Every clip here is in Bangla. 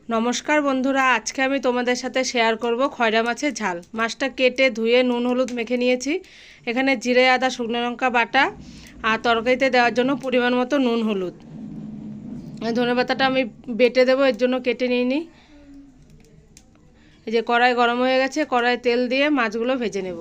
নমস্কার বন্ধুরা, আজকে আমি তোমাদের সাথে শেয়ার করব খয়রা মাছের ঝাল। মাছটা কেটে ধুয়ে নুন হলুদ মেখে নিয়েছি। এখানে জিরে আদা শুকনো লঙ্কা বাটা আর তরকারিতে দেওয়ার জন্য পরিমাণ মতো নুন হলুদ। ধনেপাতাটা আমি বেটে দেবো, এর জন্য কেটে নিয়ে নিই। এই যে কড়াই গরম হয়ে গেছে, কড়াই তেল দিয়ে মাছগুলো ভেজে নেব।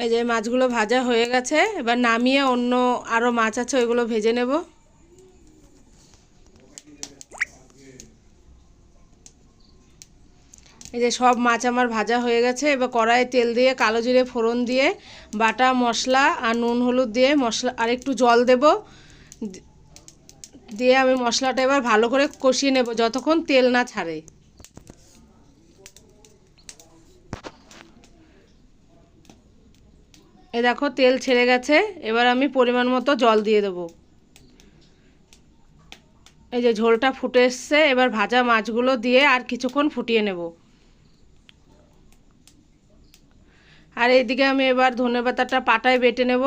এই যে মাছগুলো ভাজা হয়ে গেছে, এবার নামিয়ে অন্য আরও মাছ আছে ওইগুলো ভেজে নেব। এই যে সব মাছ আমার ভাজা হয়ে গেছে। এবার কড়াইয়ে তেল দিয়ে কালো জিরে ফোড়ন দিয়ে বাটা মশলা আর নুন হলুদ দিয়ে মশলা আর একটু জল দেব, দিয়ে আমি মশলাটা এবার ভালো করে কষিয়ে নেব যতক্ষণ তেল না ছাড়ে। এই দেখো তেল ছেড়ে গেছে, এবার আমি পরিমাণ মতো জল দিয়ে দেবো। এই যে ঝোলটা ফুটে এসছে, এবার ভাজা মাছগুলো দিয়ে আর কিছুক্ষণ ফুটিয়ে নেব। আর এইদিকে আমি এবার ধনেপাতাটা পাটায় বেটে নেব।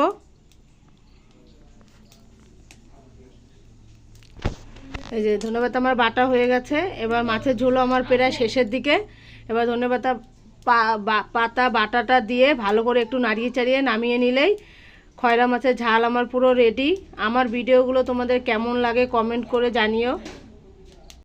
এই যে ধনেপাতা আমার বাটা হয়ে গেছে, এবার মাছের ঝোলও আমার প্রায় শেষের দিকে। এবার ধনেপাতা পাতা বাটাটা দিয়ে ভালো করে একটু নাড়িয়ে চাড়িয়ে নামিয়ে নিলেই খয়রা মাছের ঝাল আমার পুরো রেডি। আমার ভিডিওগুলো তোমাদের কেমন লাগে কমেন্ট করে জানিও।